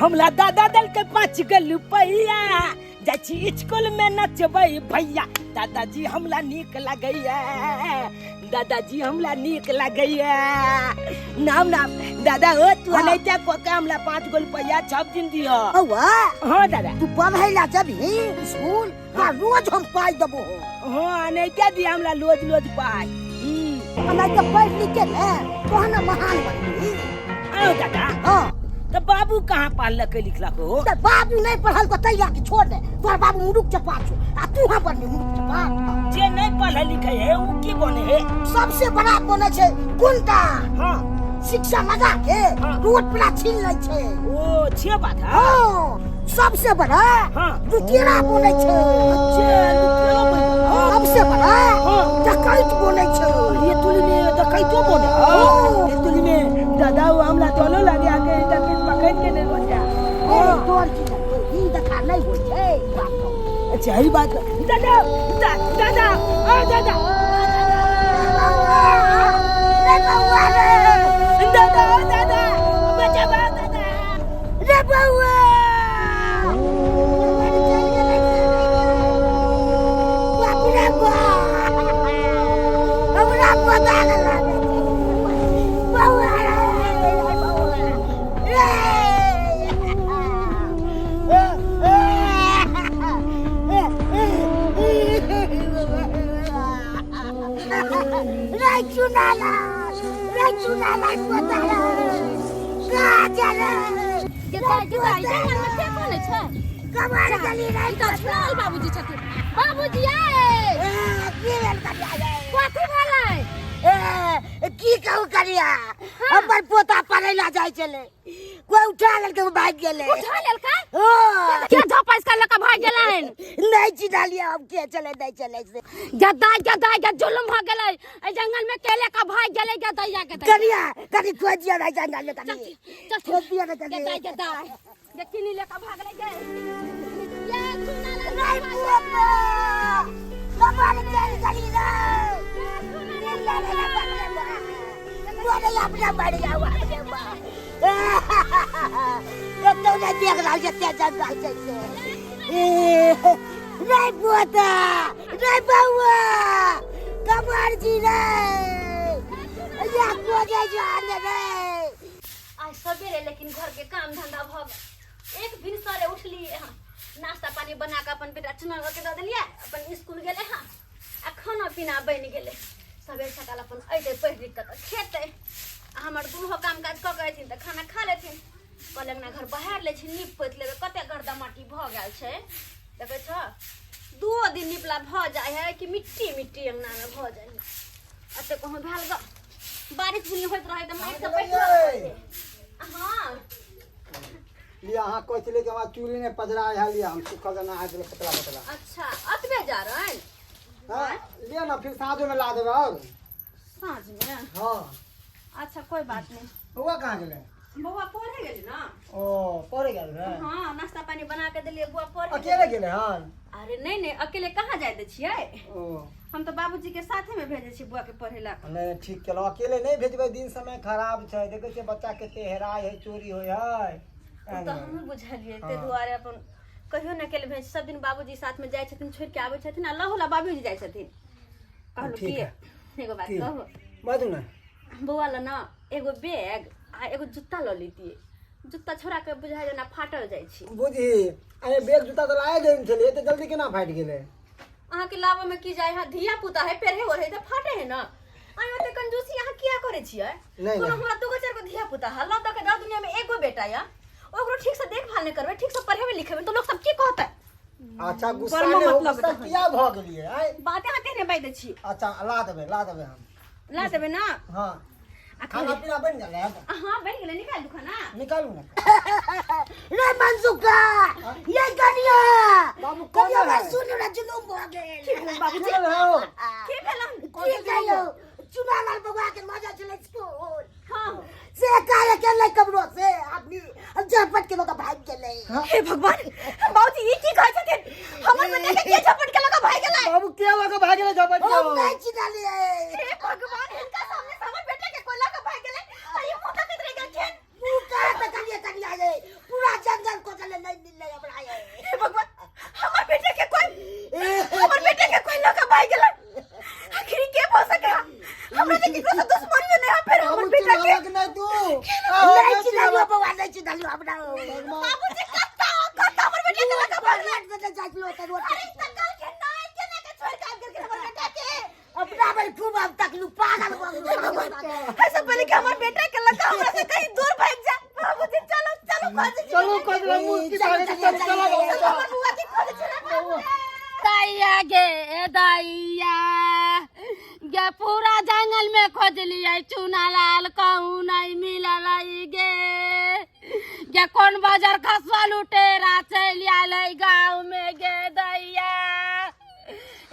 हमला दादा दल के 5 गो रुपैया जाची स्कूल में नचबै भैया दादाजी हमला नीक लगैया दादाजी हमला नीक लगैया नाम नाम दादा हो तू हनैता को के हमला 5 गो रुपैया छप दिन दियो औवा हां दादा तू पढ़ै ला जबही स्कूल का रोज हम पाई देबो हां हनैता दी हमला रोज पाई हमरा के पढ़ लिख के ना तोहना महान बनबी आओ दादा हां तो बाबू कहाँ पढ़लक लिखला को तो बाबू नहीं पढ़ल को तैया के छोड़ दे तोर बाबू मुरुक चपा छो आ तू हां पर मुरुक चपा जे नहीं पढ़े लिखे है वो की बने है सबसे बड़ा बने छे गुंडा हां शिक्षा लगा के रोड पर छीन लै छे ओ छे बात है हां सबसे बड़ा हां दुतिया बने छे सबसे बड़ा डकैत बने छे ये तुली में डकैतो बने ये तुली में दादा वो हमला दोनों लगे आके डकैत पकड़ के ले गया तोर की ई दखा नहीं होय छे अच्छा ही बात दादा दादा ओ दादा दादा दादा बचा बा दादा रे बउआ हमरा पता नहीं बउआ चुनाला पता का चले के जंगल में के कोन छै कमार गली रे तो छुनाल बाबूजी छथिन बाबूजी आए की भेल करिया कथि भेलै की कहू करिया हमर पोता पढ़ै ला जाय छले कोई उठा लेल के भाग गेले उठा लेल का हां के झपास कर लक भाग गेलन नहीं चिन्हा लिया हम के चले नहीं चले से गदा के जुलम भ गेलै ए जंगल में केले का भाग गेलै गदैया के करिया करी खोजिया नहीं जंगल में करी खोजिया नहीं करी गदा देखी नी लेका भाग ले गए ये सुना नहीं पोता कमाल चल गली रे ला ला बोले अपना बढ़िया हुआ तो नहीं देख रहा जत्ते जंगल से नहीं पोता नहीं बउआ कमार जी रे या कोजे जान रे आज सवेरे लेकिन घर के काम धंधा भ गए एक दिन सरे उठली नाश्ता पानी बना के अपन बेटा चुना के दे देलिए अपन स्कूल गेले हां आ खाना पीना बन गेले सवेरे सकाल अपन अइते पढ़ लिख के खेते हमर दुहो काम काज क के थिन त खाना खा लेथिन कहलक ना घर बहार ले छी नीप पोत लेबे कते गर्दा माटी भ गेल छै देखे छ 2 दिन निपला भ जाय है कि मिट्टी मिट्टी अंगना में भ जाय अते कहूं भेल ग बारिश बुनी होइत रहे त माइक से बैठ हां लिया हां कोइ चले के हमरा चूड़ी ने पजरा है लिया हम सुखल ना आ गेल पतला पतला अच्छा अतबे जा रहन हां लिया ना फिर साँझ में ला देबे और साँझ में हां अच्छा कोई बात नहीं हुआ कहां गेले बउआ पढ़े गेल ना ओ पढ़े गेल रे हां नाश्ता पानी बना के देलिए बुआ पढ़े अकेले गेले हन अरे नहीं अकेले कहाँ जाय दे छियै ओ हम तो बाबूजी के साथे में भेजे छी बुआ के पढ़े ला नहीं ठीक केलो अकेले नहीं भेजबे दिन समय खराब छै देखे छै बच्चा केते हेराय है चोरी होय है तो हम बुझलिए ते दुआरे अपन कहियो न अकेले भेज सब दिन बाबूजी साथ में जाय छथिन छोड़ के आबै छथिन अल्लाह होला बाबूजी जाय छथिन कहलु की एगो बात कहू बाजू ना बउआ ला ना एगो बैग आ एगो जूता ल लेतिए जूता छोड़ा के बुझाय जेना फाटल जाय छी बुझी अरे बैग जूता तो लाए देन छले त जल्दी केना फाट गेले अहाँ के लावा में की जाय है धिया पुता है पेरे ओरे त फाटे है ना आइ ओते कंजूसी अहाँ किया करे छियै कोनो हमरा दुगो चार गो धिया पुता है ल त के दुनिया में एगो बेटा या ओकरो ठीक से देखभाल नहीं करबे ठीक से पढ़ेबे लिखेबे तो लोग सब की कहतै अच्छा गुस्सा ने हो गुस्सा किया भ गेलिए आइ बातें हां कहने बाई दे छी अच्छा ला देबे हम ला देबे ना हां खाना पीना बन गेले हां बन गेले निकाल दू खाना निकालू ना रे मंसुका ये कनिया बाबू कनिया मैं सुन रहा जुलूम हो गए बाबू चल हो की भेलन की कहियो चुना लाल बबुआ के मजा चले स्कूल हां से काहे के ले कबरो से आदमी झपट के लोग भाग गेले हे भगवान बाबूजी ई की कहै छथिन हमर बेटा के झपट के लोग भाग गेलै बाबू के लोग भाग गेले झपट के हम नहीं चिन्हा लिए हे भगवान इनका सामने हमर बेटा के कोई लोग भाग गेलै आ ई मोटा के रह गेल छन तू का त कनिया कनिया रे पूरा जग अपना बाबूजी कत्ता हमर बेटा के लगा टॉयलेट में जाके लो तो रोटी अरे कल के नाय के ना के छोड़ काम करके हमर बेटा के अपना भाई खूब अब तक लू पागल हो गया ऐसे पहले कि हमर बेटा के लगा हमरा से कहीं दूर भाग जा बाबूजी चलो चलो खोज चलो हमर बुआ के खोज चला दैया गे दैया गे पूरा जंगल में खोज लिया चूना लाल कहूँ नहीं मिलल गे गे कौन बाजार खसवा लुटेरा चल आल गाँव में गे दैया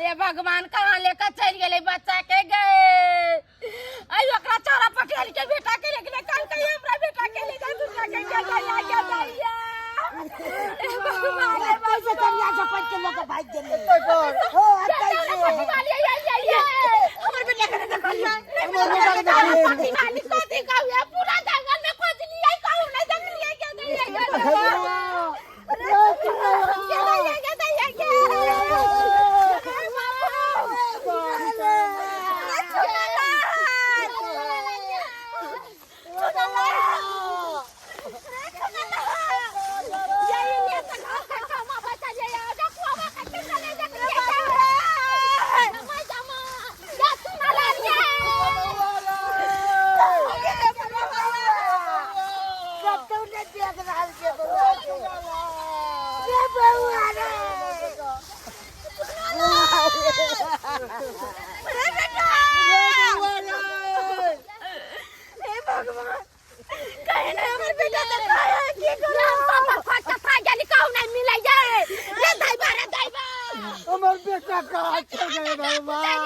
ये भगवान कहाँ लेकर चल गए बच्चा के गए आई ओकरा चोरा पटेल के बेटा के लेके कल कहीं हमरा बेटा के ले जा दूसरा के गे दैया गे दैया भगवान कैसे करिया झपट के लोग भाग गेले हो हमर बेटा के देखल जाए कोती कहू पूरा जंगल में खोज लिया कहू नहीं देख लिया क्या दैया हमर बेटा कहाँ चल गए भगवान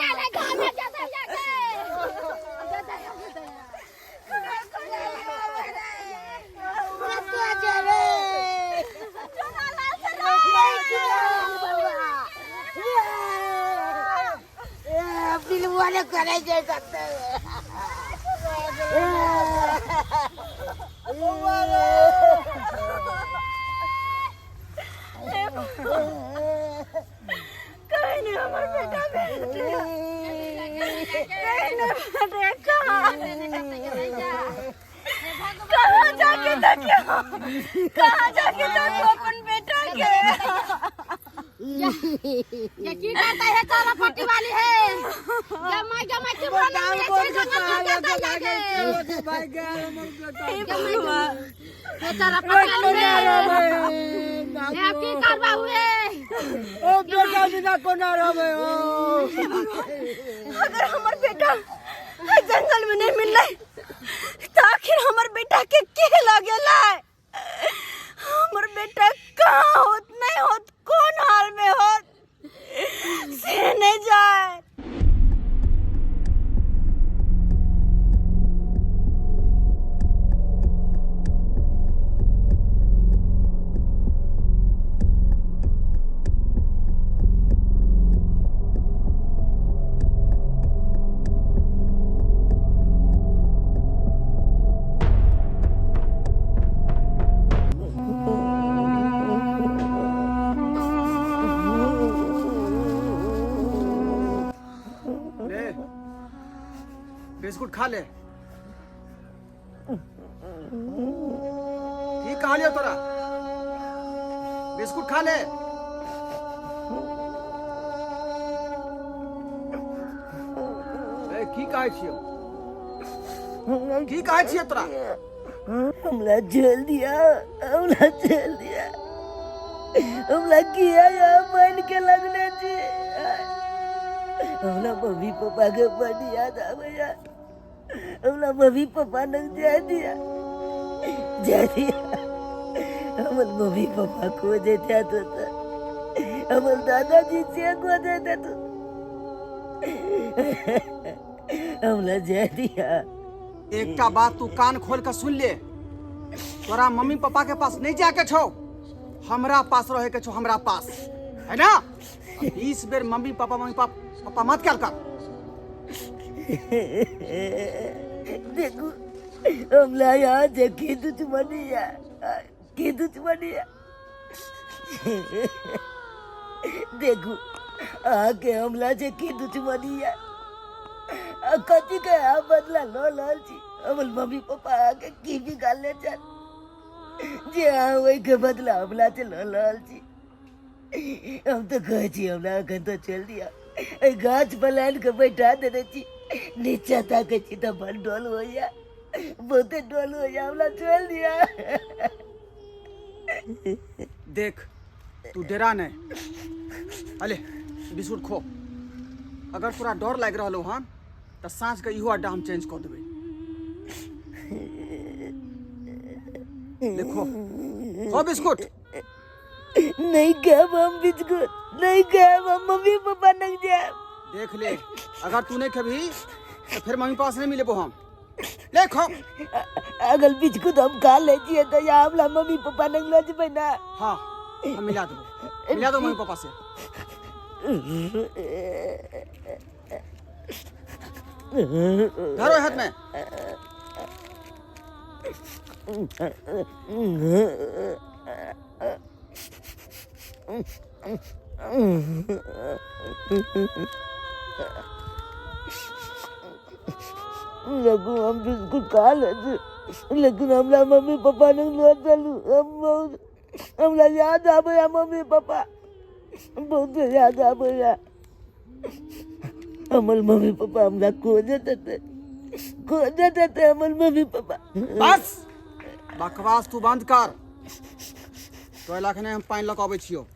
वाले करे जे करते कहीं हमर बेटा कहाँ जाके देखियो अपन बेटा के ये की करता है चोरा पट्टी वाली है जमा के बोला भाई गया हमर बेटा ये चोरा पट्टी वाली है ये की करबा हुए ओ बेटा बिना कोना रहबे हो अगर हमर बेटा जंगल में नहीं मिलले तो आखिर हमर बेटा के लगेला हमर बेटा कहाँ होत नहीं होत कौन हाल में होत से नहीं जाए बिस्कुट खा ले ठीक कहा लिया तोरा बिस्कुट खा ले की कहे छियो तोरा हमला जेल दिया हमला किया या मन के लगने जी हमला मम्मी पापा के बड़ी याद आवे हमला मम्मी पापा ने दे दिया हमर मम्मी पापा को देता तो हमर दादाजी से को देता तो हमला दे दिया एकटा बात तू कान खोल कर सुन ले तोरा मम्मी पापा के पास नहीं जाके छो हमरा पास रहे के छो हमरा पास है ना 20 बेर मम्मी पापा मत क्या कर देखो हमला यहाँ से की दुश्मनिया देखो आके हमला से की दुश्मनिया कथी के बदला लो लाल जी हमर मम्मी पापा आके की भी गाल ले जान जे हाँ वही के बदला हमला चल रहल छी। हम तो कहे छी हमरा अखन तो चल दिया गाछ पलान के बैठा देने छी नीचे ताके छी तो बड़ डोल हो जा बहुते डोल हो जा हमला चल दिया। देख तू डरा नहीं अले बिस्कुट खो। अगर तोरा डर लग रहा हो हन तो साँझ के इहो अड्डा हम चेंज कर देवे। देखो खो बिस्कुट। नहीं खाब हम बिस्कुट नहीं खाब हम मम्मी पापा नंग जाए। देख ले अगर तू नहीं खबी तो फिर मम्मी पास नहीं मिले हम। ले खो। अगर बिस्कुट हम खा ले छिए तो या हमला मम्मी पापा नंग लो जबे ना। हाँ हम मिला दो मम्मी पापा से। धरो हाथ में। लगू हम बिस्कुट खा ले लेकिन हमला मम्मी पापा नंग लो चलू हमला याद आवे मम्मी पापा बहुत याद आवे। हमर मम्मी पापा हमरा खोजत हमर मम्मी पापा। बस बकवास तू बंद कर। तो लखने हम पानी लग आवे छियो।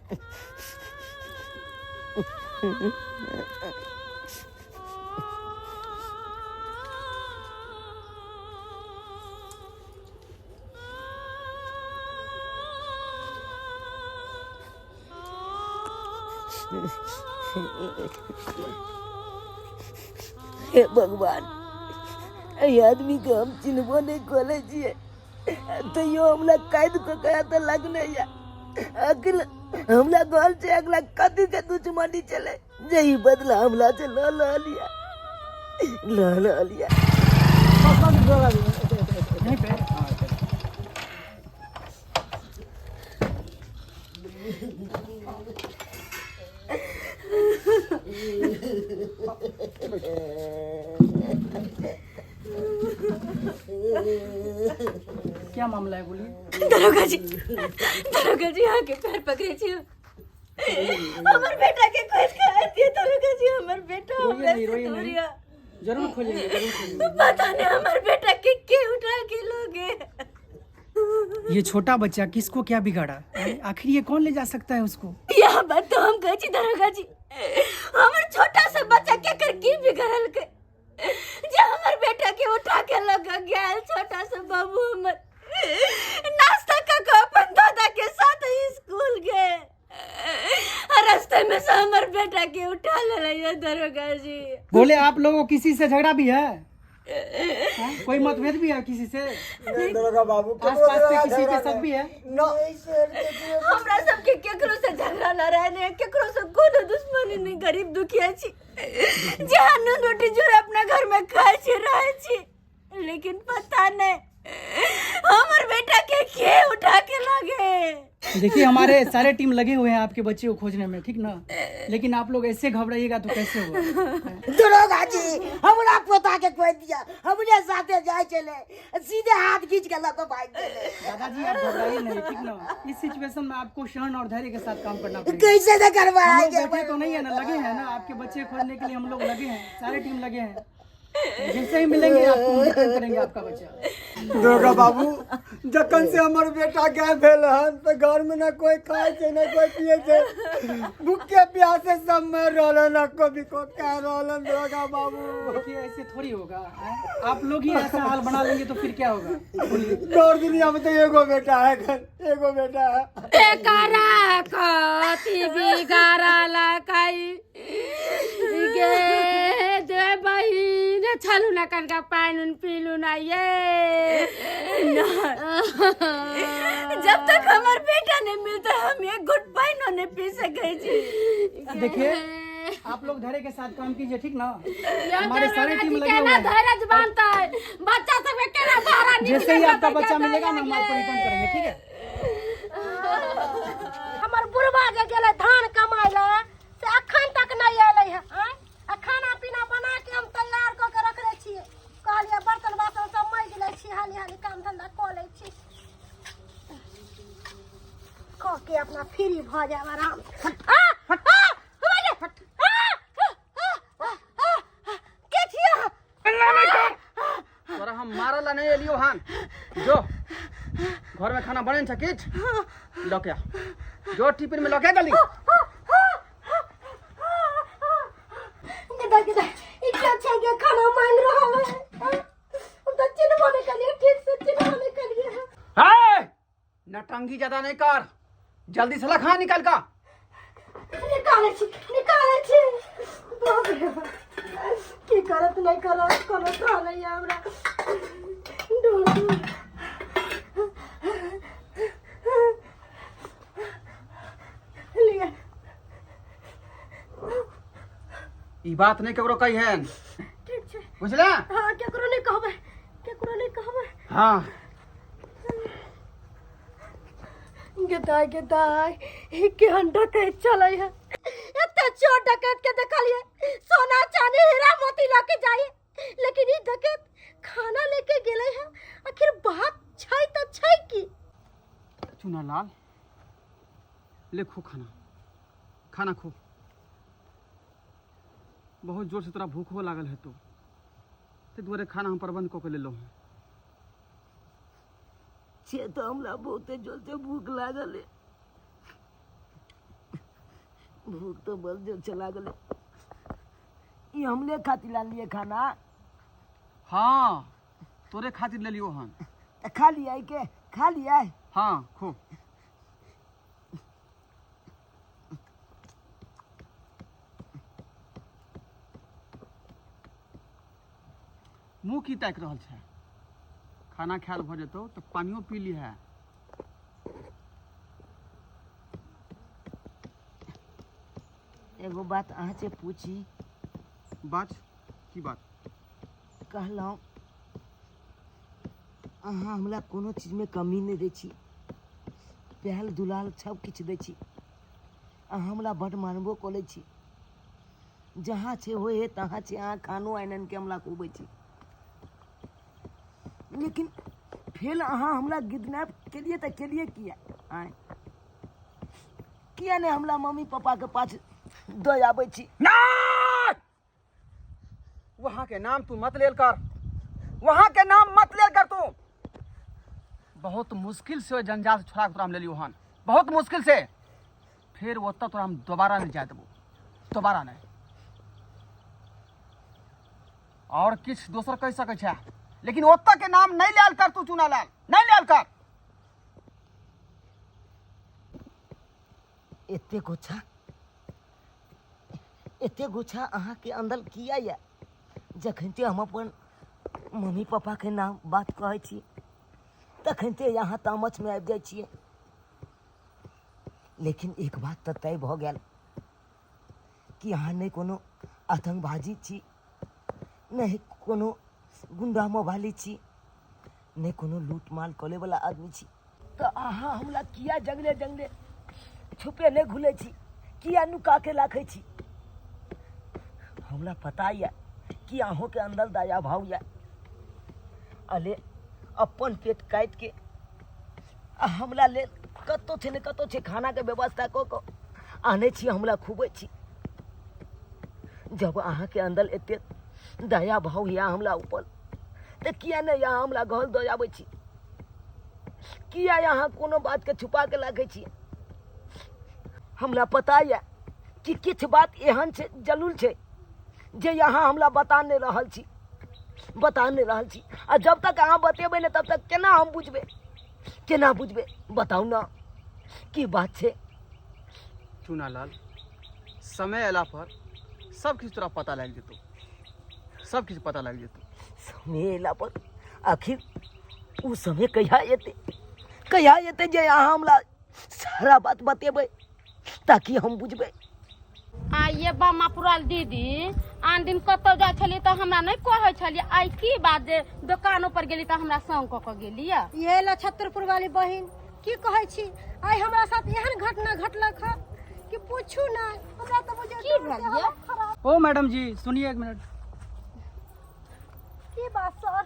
हे भगवान ये आदमी को हम चिन्हबो नहीं करे छिए तो यो हमला कैद को कया तो लगने या अगला हमला घर से अगला कदी के दुश्मनी चले यही बदला हमला से ल लिया। नहीं पे क्या मामला है बोलिए। दरोगा जी आके पैर पकड़े छी। हमर बेटा के खोज के आती है दरोगा जी। हमर बेटा रोइए नहीं जरूर खोजेंगे। पता नहीं हमर बेटा के उठा के लोगे। ये छोटा बच्चा किसको क्या बिगाड़ा आखिर ये कौन ले जा सकता है उसको। यह बात तो हम कहे छी दरोगा जी। हमर छोटा सा बच्चा के कर की बिगड़ल के जे हमर बेटा के उठा के लगा गया। छोटा सा बाबू हमर नाश्ता का अपन दादा के साथ स्कूल गए। रास्ते में से हमर बेटा के उठा ले दरोगा जी। बोले आप लोगों को किसी से झगड़ा भी है? कोई मतभेद भी है किसी से? दरोगा बाबू आसपास पे किसी के साथ भी है? हमरा सबके केकरो से झगड़ा लड़ाई नहीं, केकरो से कोनो दुश्मनी नहीं। गरीब दुखिया छी जहाँ नून रोटी जोड़े अपना घर में खाए छी रहे छी। लेकिन पता नहीं हमर बेटा के उठा के लगे। देखिए हमारे सारे टीम लगे हुए हैं आपके बच्चे को खोजने में, ठीक ना? लेकिन आप लोग ऐसे घबराइएगा तो कैसे होगा? दरोगा जी हमरा पोता के खोज दिया हमरे साथे जाए चले सीधे हाथ खींच के लको भाग गेले। दादाजी आप घबराइए नहीं, ठीक ना? इस सिचुएशन में आपको सहन और धैर्य के साथ काम करना पड़ेगा। कैसे न हम लोग करवाएंगे बैठे तो नहीं है ना, लगे हैं ना आपके बच्चे खोजने के लिए। हम लोग लगे हैं, सारे टीम लगे हैं। जैसे ही मिलेंगे आपको रिटर्न करेंगे आपका बच्चा। दरोगा बाबू जखन से हमर बेटा गायब भेल हन तो घर में न कोई खाए छे न कोई पिए छे। भूखे प्यासे सब मर रहलन न कभी को कह रहलन। दरोगा बाबू देखिए ऐसे थोड़ी होगा। आप लोग ही ऐसा हाल बना लेंगे तो फिर क्या होगा बोलिए? दौड़ दुनिया में तो एगो बेटा है घर एगो बेटा है। एकरा कथी बिगाड़ला काई गे दे बहिन छलू ना कनका पानी पीलू ना ये। जब तक हमार बेटा नहीं मिलता हम एक घुट पानी नहीं पी सके जी। देखिए आप लोग धैर्य के साथ काम कीजिए, ठीक ना? हमारे सारे टीम लगे हुए हैं। धैर्य बांधता है बच्चा सब के केना बाहर निकले। जैसे ही आपका बच्चा मिलेगा ना हम आपको रिटर्न करेंगे, ठीक है? हमर बुढ़वा जे गेले धान कमाए ले से अखन तक नहीं आले है। खाना पीना बना के हम तैयार क के रखले छिए। कहलिए बर्तन बासन सब मांज ले छी हाली हाली काम धंधा क ले छी। खा के अपना फ्री भ जाए आराम से। के छिया तोरा हम मारला नहीं एलियो हन। जो घर में खाना बने छ किछ लके आ। जो टिफिन में लके जल्दी। गदा इतना अच्छा के खाना मांग रहा है। तो चिन्हने के लिए ठीक से चिन्हने के लिए है नटंगी ज्यादा नहीं कर। जल्दी से ला खाना निकाल का। निकाले छी बाप रे बाप। की करत नहीं करत कोनो था नहीं हमरा लिया ई बात नहीं केकरो कही है। ठीक छे। बुझला? हां केकरो नहीं कहबे हाँ गदाई के अंडा के चले है। इतना चोर डकैत के देखलिए सोना चांदी हीरा मोती लेके जाए, लेकिन ई डकैत खाना लेके गेले है। आखिर बात छै त छै की? चुना लाल ले खो खाना खो। बहुत जोर से तोरा भूख हो लागल है ते दुआरे खाना हम प्रबंध को के ले लो। से तो हमरा बहुते जोर से भूख लागल है। भूख तो बहुत जोर से लागल है। ये हमले खातिर ला लिए खाना। हाँ तोरे खातिर ले लियो हन। खा लिया के खा लिया। हाँ खो। मुंह की ताक रहल छै? खाना खायल भ जेतौ तो पानियो पी ली है। एगो बात अहाँ से पूछी। बात की बात? कहलहुँ अहाँ हमरा कोनो चीज में कमी नहीं दै छी। पहल दुलाल सब किछु दै छी। अहाँ हमरा बड़ मानबो करै छी। जहाँ छे होए है तहाँ छे अहाँ खानो आनन के हमरा खुबै छी। लेकिन फिर अहाँ हमरा किडनैप केलिए तो केलिए किया? आय किया नहीं हमरा मम्मी पापा के पास दे आबै छी? वहां के नाम तू मत लेल कर। वहां के नाम मत लेल कर तू। बहुत मुश्किल से जंजाल से छोड़ा के तोरा हम ले लियो हन। बहुत मुश्किल से। फिर वो तोरा हम दोबारा नहीं जाए देबो। दोबारा नहीं। और किछ दोसर कह सकै छै, लेकिन ओत्ता के नाम नहीं लेल कर तू। चुना लाल नहीं लेल कर। एते गोछा अहाँ के अंदर किया या? जखन ते हम अपन मम्मी पापा के नाम बात कहै छी तखन ते यहाँ तामच में आबि जाइ छियै। लेकिन एक बात तो तय भ गेल कि अहाँ नहीं कोनो आतंकबाजी छी, नहीं कोनो गुंडा मोबाली छी, नहीं कोनो लूट माल करे वाला आदमी छी। तो अहाँ हमरा किया जंगले जंगले छुपे नहीं घुले छी? किया नुका के राखे छी? हमरा पता या कि अहों के अंदर दया भाव या। अले अपन पेट काट के हमरा ले कतो छे ने कतो छे खाना के व्यवस्था को आने छी, हमरा खुबे छी। जब अहाँ के अंदर एते दया भाव या हमरा ऊपर तो किया नहीं यहाँ हमरा घर दे आबै छी? किया यहाँ कोनो बात के छुपा के रखे छी? हमरा पता या कि किछ बात एहन छे जरूर छे जे यहाँ हमरा बता नहीं रहल छी। आ जब तक अहाँ बतेबे ने तब तक केना हम बुझबे? बताऊ ना की बात छे? चुना लाल समय अला पर सब किछ तोरा पता लग जेतौ। सब किछ पता लग जेतौ। समय अला पर आखिर उ समय कहिया एते जे अहाँ हमरा सारा बात बतेबे ताकि हम बुझबे। आ ये बामा पुराल दीदी आन दिन कतौ जाय छली त हमरा नहीं कहै छली। आई की बात जे दुकानों पर गेली त हमरा संग क गेली या? ये ला छतरपुर वाली बहिन की कहै छी? आई हमरा साथ एहन घटना घटलक है कि पूछू ना। हमरा त बुझे की भेल ये? ओ मैडम जी सुनिए एक मिनट। की बात सर?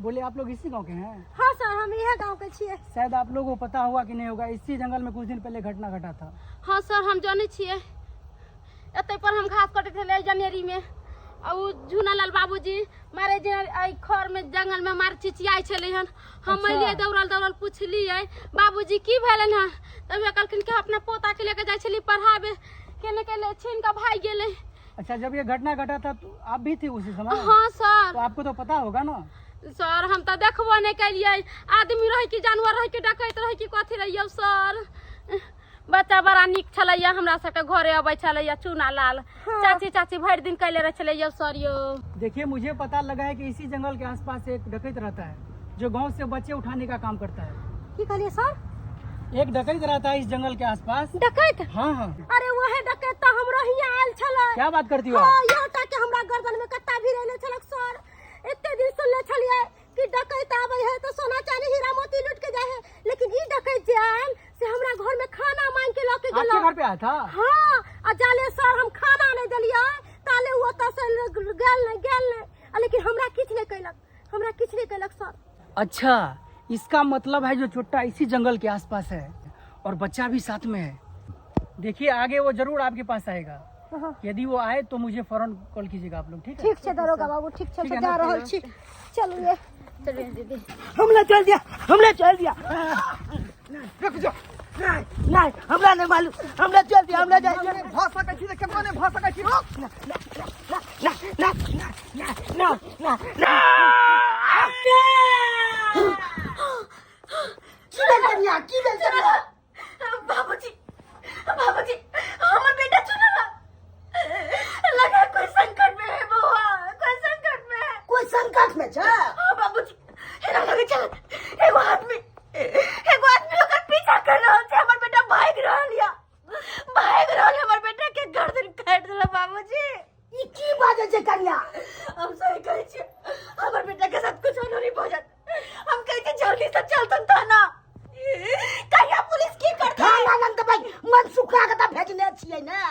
बोले आप लोग इसी गांव के हैं? हाँ सर, हम यह गांव के छिए। शायद आप लोगों को पता हुआ कि नहीं होगा, इसी जंगल में कुछ दिन पहले घटना घटा था। हाँ सर, हम जाने छिए। एते पर हम घास काटे थे जनेरी में, और झूनालाल बाबूजी मारे खर में जंगल में मार चिचियाई छले हन। हम लिए दौड़ल पूछलिए बाबूजी की भेलन हन, तब कहलखिन कि अपना पोता के लेके जाय छली पढ़ाबे, केने के छीन का भाग गेले। अच्छा, जब ये घटना घटा था तो आप भी थी उसी समय? हाँ सर। तो आपको तो पता होगा ना? सर हम तो देखबो नहीं कलिए, आदमी रही कि जानवर रही कि डकैत रही कि कथी रहिए सर। बच्चा बड़ा निक छलैया, हमरा सबके घरे अबै छलैया चूनालाल। चाची चाची भर दिन कैले रहे छलैया सर यो। देखिए, मुझे पता लगा है कि इसी जंगल के आसपास एक डकैत रहता है जो गांव से बच्चे उठाने का काम करता है। की कहलिए सर? एक डकैत रहता है इस जंगल के आसपास। डकैत? हाँ हाँ। अरे वह डकैत तो हमरो ही आयल छले। क्या बात करती हो आप? हाँ, यहाँ तक कि हमरा गर्दन में कत्ता भी रहले छलक सर। इतने दिन सुनले छलिए कि डकैत आवे है तो सोना चांदी हीरा मोती लूट के जाए है, लेकिन ई डकैत जे आयल से हमरा घर में खाना मांग के लेके गेलो। आपके घर पे आया था? हाँ, आ जाले सर हम खाना नहीं दिलिए, ताले वो त से गेल नहीं, लेकिन हमरा किछ नहीं कैलक सर। अच्छा, इसका मतलब है जो चुट्टा इसी जंगल के आसपास है और बच्चा भी साथ में है। देखिए, आगे वो जरूर आपके पास आएगा। यदि वो आए तो मुझे फौरन कॉल कीजिएगा आप लोग, ठीक है? ठीक है दरोगा बाबू, ठीक है, ठीक है जा ना? रहल छी। चलिए चलिए दीदी। हमला चल दिया। रुक जाओ। नहीं, हमला नहीं मालूम, हमला चल दिया, हमला जाए। भाषा का चीज केना ने भाषा का चीज बाबूजी हमर बेटा चुनला लगा कोई संकट में है बउआ, कोई संकट में है। कोई संकट में छ? हाँ बाबूजी, हेरा लगे चल एगो आदमी ओकर पीछा कर रहल छै, हमर बेटा भाग रहल हमर बेटा के गर्दन काट देला बाबूजी। ई की बाजे छै कन्या? हम सही कहै छी, हमर बेटा के साथ कुछ नहीं भजत। हम कहै छी जल्दी से चलतन थाना। कहिया पुलिस की करता है? थाना नंद भाई मन सुखा के त भेजने छियै ने।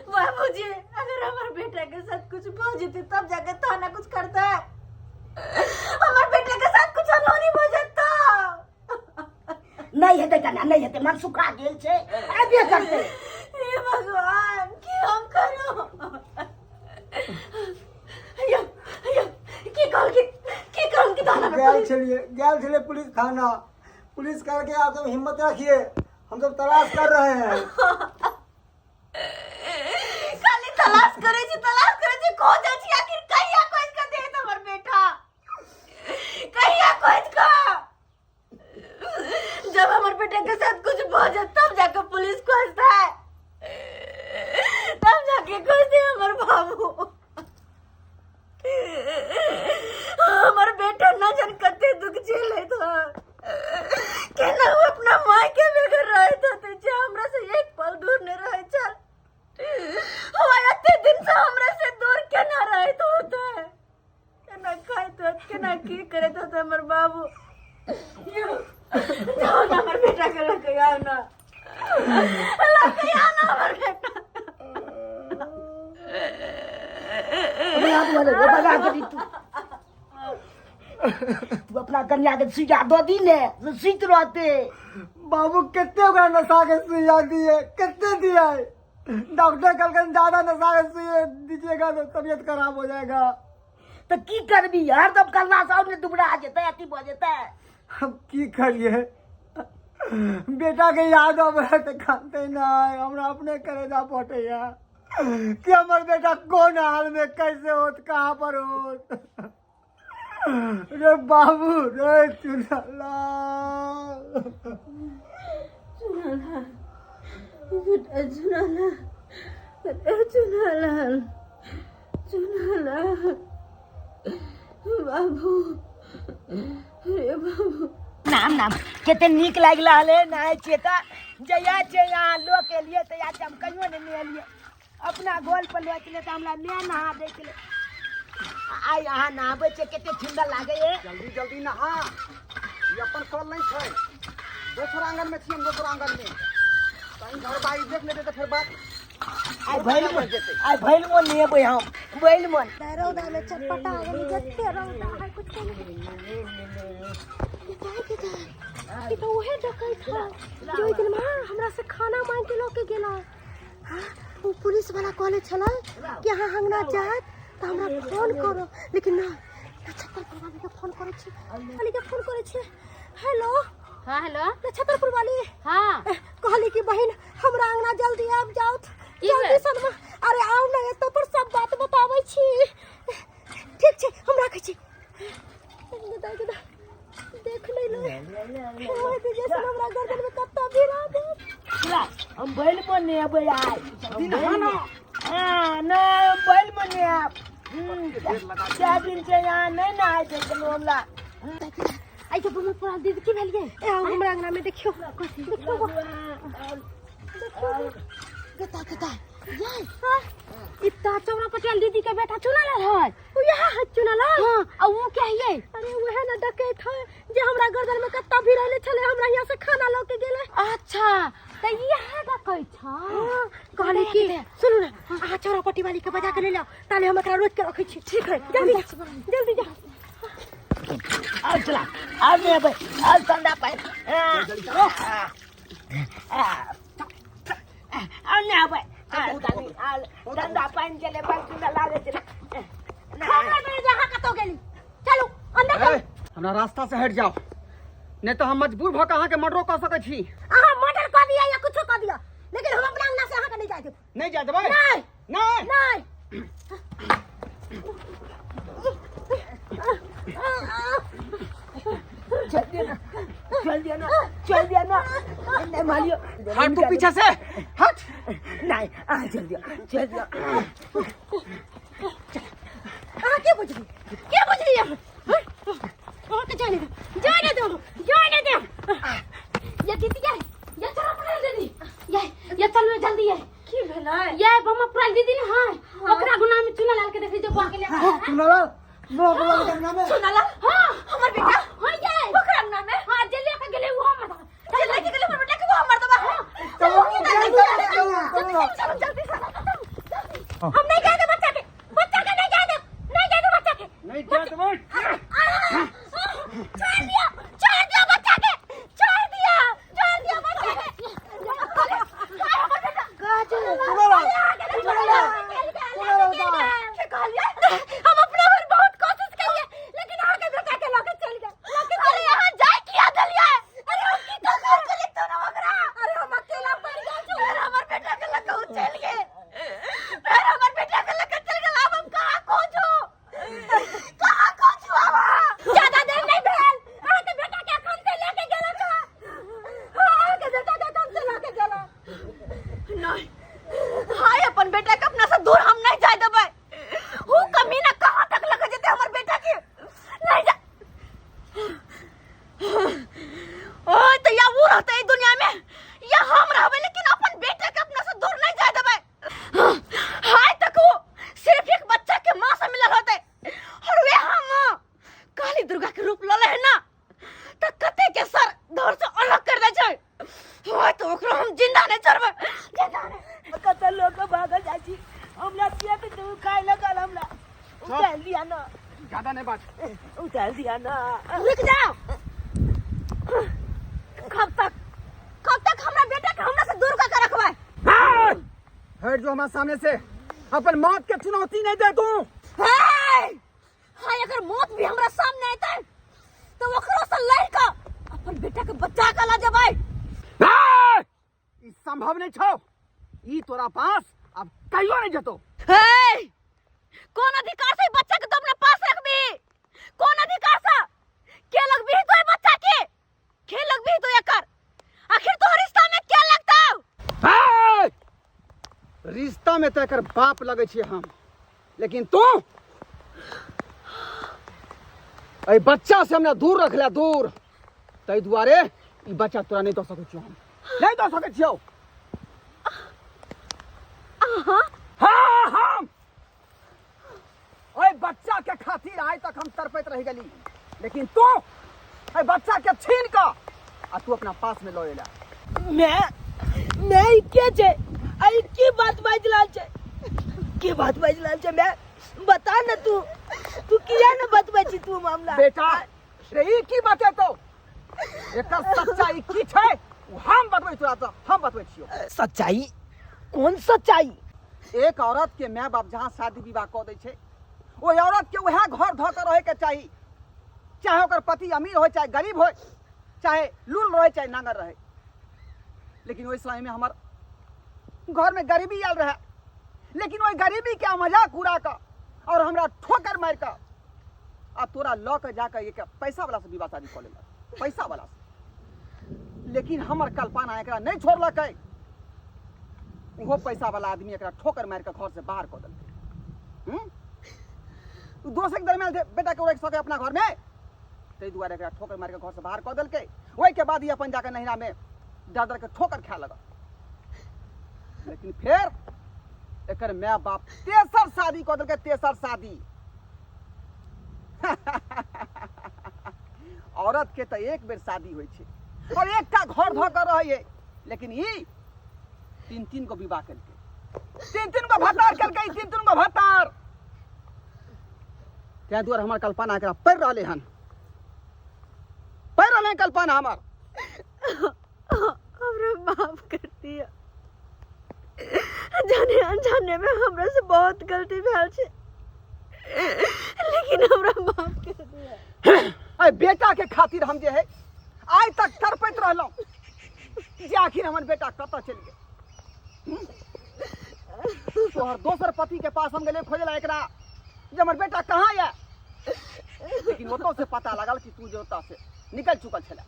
बाबूजी, अगर हमारे बेटे के साथ कुछ हो जेते तब जाके थाना कुछ करता है। हमारे बेटे के साथ कुछ नहीं हो जाता। नहीं हेतै कन्या, नहीं हेतै, मन सुखा गेल छै, आबे करतै। हे भगवान, की हम करो? की कहल की थाना में गेल छलिए पुलिस थाना। पुलिस करके आप सब हिम्मत रखिए, हम सब तलाश कर रहे हैं। खाली तलाश करे छी खो जाय छी। आखिर कहिया खोज के दे हमर बेटा, कहिया खोज का? जब हमर बेटे के साथ कुछ हो जाए तब जाके पुलिस खोजता है, तब जाके खोजते हमर बाबू। हमर बेटा न जन कते दुख झेले था, केना वो अपना माय के बगैर रहत होते जे हमरा से एक पल दूर न रहे। चल हुआ इतने दिन से हमरा से दूर केना रहत होता है, केना खाइत होत, केना की करत होत हमर बाबू। जाओ ना हमर बेटा के लेके आओ ना, हमर बेटा। तू अपना कन्या के सुइया दो दी ने, सीत रहते। बाबू कितने ओकरा नशा के सुइया दिए, कितने दिए? डॉक्टर कल ज्यादा नशा के सुइया दीजिएगा तो तबीयत खराब हो जाएगा। तो की करबी? हरदम करना साउंड ने दुबरा जेतै, अथी भ जेतै। हम की करिए? बेटा के याद आवे तो खाते ना, हमरा अपने करेजा फटैया कि हमर बेटा कौन हाल में कैसे होत, कहाँ पर होत। रे बाबू रे चुनाला बाबू, रे बाबू। नाम केते नीक लागला हले नाय चेता जया जया लोग के लिए तो या हम कहियो ने लिए अपना गोल पर ले चले त हमरा ने नहा दे के आई यहाँ नहाबे छे, केते ठंडा लागे है। जल्दी जल्दी नहा, ये अपन कॉल नहीं छै। दोसर आंगन में छी हम, दोसर आंगन में कहीं घर बाई देख लेते तो फिर बात आई भइल मन नहीं है हम भइल मन रौदा में चटपटा वाली जत्ते रौदा है कुछ ये तो वही डकैत था जो एक दिन मां हमरा से खाना मांग के लोके गेला। हां वो पुलिस वाला कहले छला कि हां हंगना जात त हमरा फोन करो, लेकिन ना छतरपुर वाली के फोन करे छी, वाली के फोन करे छी। हेलो हाँ हेलो छतरपुर वाली हाँ कहली कि बहन हमरा अंगना जल्दी आब जाओ जल्दी सनमा। अरे आओ ना तो पर सब बात बताबै छी। ठीक छै हम राखै छी। देख नहीं लो ओए दे जैसे हमरा गर्दन में कत्ता भिरा दे। हम भइल मन नहीं है यार दिन हां ना भइल मन नहीं है। 4 दिन से यहाँ नहीं ना आए थे हमला आई तो बुम पूरा दीदी की भेलिए ए हमरा अंगना में देखियो देखियो गता यस इतना चौरा पटेल दीदी के बेटा चुनल है वो यहाँ चुनल है। हां और वो क्या है? अरे वो है ना डकैत है जे हमरा गर्दन में कत्ता भी रहले छले हमरा यहाँ से खाना लेके गेले। अच्छा तो ये है डकैत था। कहले कि सुनो ना आ चौरा पट्टी वाली के बजा के ले लाओ ताले हम एकरा रोक के रखै छी। ठीक है जल्दी जा आज चला आज नहीं भाई आज ठंडा पानी आज नहीं भाई ठंडा पानी चले बाल्टी में लागे चले हमरा में जहां कतो गेली चलो अंदर चल। हमरा रास्ता से हट जाओ नहीं तो हम मजबूर भ कहां के मर्डर कर सकै छी। आहा मर्डर कर दिया या कुछ कर दिया लेकिन हम अपना अंगना से आहा के नहीं जाए देब। नहीं जा देबै नहीं नहीं नहीं चल दिया ना नहीं मालियो हट तू पीछे से हट। नहीं चल दिया आहा क्या बुझ रही है और के जाने दो ये दीदी ये चलो अपने दीदी ये चलो जल्दी है की भेलै ये बम अपना दीदी ने हां ओकरा गुना में चुना लाल के देखी जो बाके ले सुनला नौकरी के नाम में सुनला हां हमर बेटा हां ये ओकरा नाम में हां जल्दी के गेले वो हमर चल के गेले हमर बेटा के वो हमर दबा चलो जल्दी हम नहीं जाए बच्चा के नहीं जाए बच्चा के नहीं जा देबै छोड़ दिया बच्चा के छोड़ दिया बच्चा के हम अपना भर बहुत कोशिश करिए लेकिन आगे बेटा के लोग चल गए। अरे यहाँ जाए किया दलिया अरे हम की कर चले तो ना वगरा अरे हम अकेला पड़ गए फिर हमार बेटा के लोग चल गए फिर हमार बेटा के लोग चल गए। अब हम कहां खोजो ज्यादा देर नहीं भेल आके बेटा के अखन से लेके गेला का आके बेटा के अखन से लेके गेला नहीं हाय अपन बेटा के अपना से दूर हम नहीं जाए देबै। हु कमीना कहां तक लगे जेते हमर बेटा के नहीं जा ओए तो या वो रहते इस दुनिया में या हम रहबे लेकिन अपन बेटा के अपना से दूर नहीं जाए देबै। हाय तक वो सिर्फ एक बच्चा के मां से मिलल होते और वे हम काली दुर्गा के रूप लले है ना त कते के सर धड़ से अलग कर दे छै। ओए तो ओकरा हम जिंदा नहीं छोड़बै कतल लोग भागल जाची हमला पेट दुखाए लगल हमला उतार दिया ना ज्यादा नहीं बात उतार दिया ना रुक जाओ। कब तक हमरा बेटा के हमरा से दूर कर रखबै। हट जो हमारे सामने से अपन मौत के चुनौती नहीं दे तू। हाय अगर मौत भी हमरा सामने आते तो ओकरो से लड़ के अपन बेटा के बचा के ला जेबै। ई संभव नहीं छौ ई तोरा पास अब कहियो नहीं जतो। कौन अधिकार से बच्चा के तुम अपने पास रखबी? कौन अधिकार से के लगबी तो बच्चा के लगबी तो एकर आखिर तो रिश्ता में क्या लगता? रिश्ता में तो एकर बाप लगे छी हम लेकिन तू ए बच्चा से हमरा दूर रखला दूर तै दुआरे ई बच्चा तोरा नहीं दो सकै छियो हम नहीं दो सकै छियो। हम ओए बच्चा के खातिर आज तक हम तरपैत रह गली लेकिन तू ए बच्चा के छीन का आ तू अपना पास में लो एला। मैं के जे आई की बात बाजलाल छे की बात बाजलाल छे मैं बता न तू किया न बतबै छी तू मामला बेटा रे की बात है तो एकर सच्चाई की छै हम बतबै तोरा तो हम बतबै छियो। सच्चाई कौन सच्चाई? एक औरत के माय बाप जहाँ शादी विवाह कऽ दै छै ओहि औरत के वह घर धऽ कऽ रहे के चाही, चाहे ओकर पति अमीर हो चाहे गरीब हो, चाहे लूल रहे चाहे नांगर रहे। लेकिन ओहि समय में हमार घर में गरीबी आयल रहे, लेकिन वही गरीबी के मजाक उड़ा कर और हमरा ठोकर मार कर आ तोरा लऽ के जाकर एक पैसा वाला से विवाह शादी कऽ लेलक, पैसा वाला से। लेकिन हमर कल्पना एकरा नहीं छोड़लकै, वो पैसा वाला आदमी एकरा ठोकर मार के घर से बाहर कऽ देलकै। दोस्त के दरमियान बेटा के रख सके अपना घर में, ताहि दुआरे एकरा ठोकर मार के घर से बाहर कऽ देलकै। ओहि के बाद ही अपन जाकर नैहरा में दर दर के ठोकर खाए लगा। लेकिन फिर एकर माय बाप तेसर शादी कऽ देलकै, तेसर शादी। औरत के तो एक बेर शादी होइ छै और एकटा घर धऽ कऽ रहै, लेकिन ई तीन तीन गो विवाह केलकै, तीन तीन गो भतार केलकै, तीन तीन गो भतार। तैं दुआरे हमर कल्पना एकरा पढ़ि रहले हन, पढ़ि रहले कल्पना हमर। हमरा माफ कर दिया, जाने अनजाने में हमरा से बहुत गलती भेल छै, लेकिन हमरा माफ कर दिया। अरे बेटा के खातिर हम जे है आज तक तड़पैत रहलौं जे आखिर हमर बेटा कतऽ चलि गेल। तोहर दोसर पति के पास हम गेले खोजे ला एकरा जे हमर बेटा कहाँ है, लेकिन ओतौ से पता लगल कि तू जे ओतऽ से निकल चुकल छला।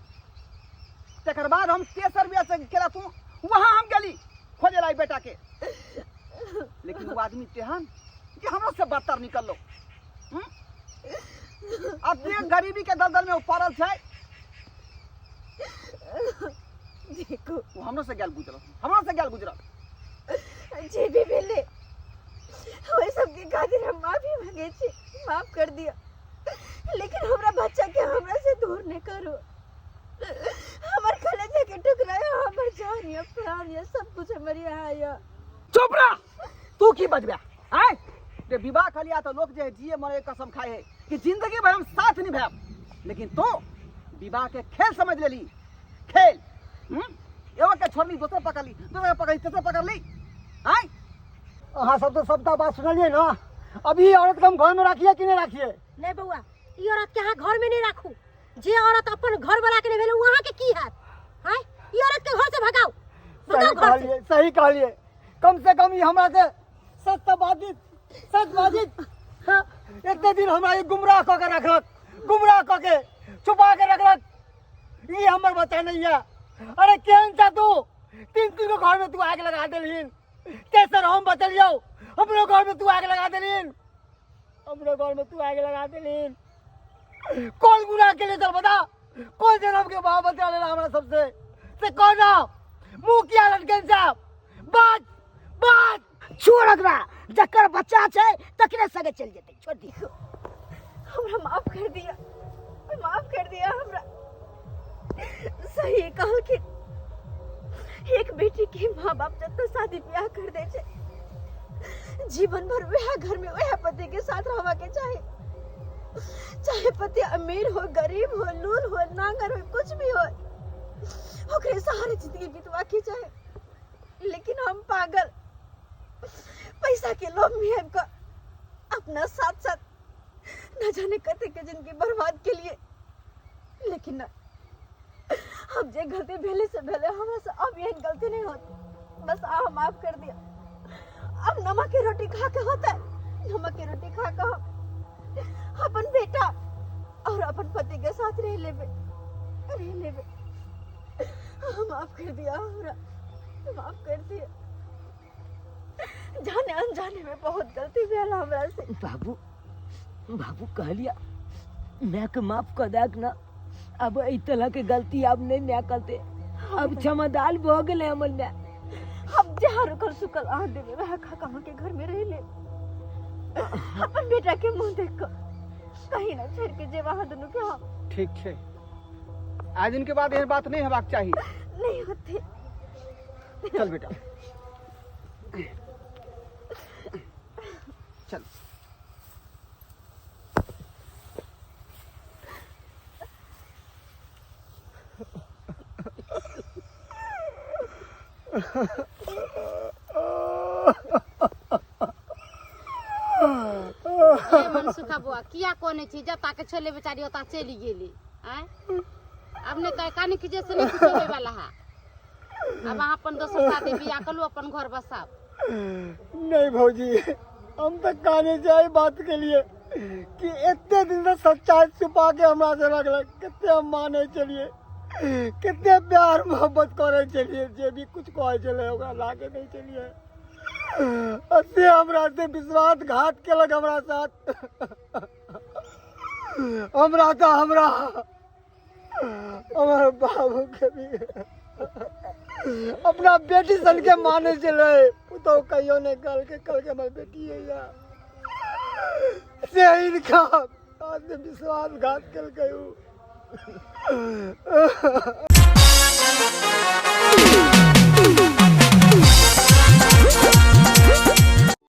तकर बाद हम तेसर बेर से केला तू वहां हम गेली खोजे ला बेटा के, लेकिन वो आदमी तेहन कि हमरा से बदतर निकललो। अब देख गरीबी के दलदल में पड़ल छै। देखो वो हमरो से गेल गुजरल, हमरो से गेल गुजरल। जे भी भेले ओहि सब के खातिर हम माफी मांगे छी, माफ कर दिया, लेकिन हमरा बच्चा के हमरा से दूर नहीं करो। हमर कलेजे के टुकड़ा है, हमर जान या प्राण या सब कुछ हमर यहाँ है। चुप रह, तू की बजबा आय रे? विवाह खलिया तो लोग जे जिए मरे कसम खाए है कि जिंदगी भर हम साथ निभाएब, लेकिन तो विवाह के खेल समझ लेली, खेल। एगो के छोड़ली दोसर पकड़ ली, दोसर पकड़ तेसर पकड़ ली। आय अहाँ सब तो सबटा बात सुनलिए ना। अभी औरत के हम घर में रखिए कि नहीं रखिए? नहीं बउआ, ई औरत के यहाँ घर में नहीं राखू। जे औरत अपन घर वाला के नहीं भेले वहाँ के की है? हाय, ई औरत के घर से भगाओ, सही कहलिए, सही कहलिए। कम से कम ये हमरा के सच बाजित इतने दिन हमरा ये गुमराह कऽ के रखलक, गुमराह कऽ के छुपा के रखलक। ये हमर बच्चा नहीं है। अरे केहन छा तू? तीन तीन घर में तू आग लगा देलहीन, तेसर हम बचलियो, हमरो घर में तू आग लगा देलहीन, हमरो घर में तू आग लगा देलहीन। कौन गुनाह के लिए चल बता? कौन जन्म के बाप बचा लेला हमरा सबसे? से कौन ना? मुंह किया लटकन साहब? बात बात छोड़ एकरा, जकर बच्चा छै तकरे संगे चल जेतै, छोड़ दी। हमरा माफ कर दिया, माफ कर दिया हमरा। सही कहल कि एक बेटी के माँ बाप जब तक शादी ब्याह कर दे छे, जीवन भर वह घर में वह पति के साथ रहवा के चाहे, चाहे पति अमीर हो गरीब हो लूल हो नांगर हो कुछ भी हो, ओकरे सहारे जिंदगी बितवा के चाहे। लेकिन हम पागल पैसा के लोभ में अपना साथ साथ न जाने कते के जिंदगी बर्बाद के लिए। लेकिन ना, हम जे गलती भेले से भेले, हमरा से अब यही गलती नहीं होती। बस आप माफ कर दिया। अब नमक की रोटी खा के होता है, नमक की रोटी खा के हम अपन बेटा और अपन पति के साथ रह लेबे। माफ कर दिया हमरा, माफ कर दिया। जाने अनजाने में बहुत गलती भेल हमरा से। बाबू कहलिया मैं के माफ कर देक ना। अब ई तरह के गलती अब नहीं मैं करते, अब क्षमादान हो गेले हमर में। हम जहाँ रुकल सुकल आ देवे वह काका के घर में रह ले, अपन बेटा के मुंह देख कर कहीं ना छोड़ के जे वहाँ दोनों के। हम ठीक है, आज दिन के बाद यह बात नहीं हेबाक चाहिए। नहीं होती। चल बेटा, मनसुखा बुआ किया कोने छी जता के छोले बेचारी ओता चली गेली आय अपने कह कानी की जैसे नहीं कुछ होवे वाला है अब वहां अपन दोसर शादी बियाह कलू अपन घर बसाब नहीं भौजी हम तो कहने जाए बात के लिए कि इतने दिन से सच्चाई छुपा के हमरा से रखल कितने हम माने चलिए कितने प्यार मोहब्बत करे चलिए जे भी कुछ कहे चले ओकरा लागे नहीं चलिए अते हमरा से विश्वासघात केलक हमरा साथ हमरा तो हमरा हमारे बाबू के भी अपना बेटी सन के माने चले तो कहियो ने कल के हमारी बेटी है यार से इनका आज विश्वासघात कर गयो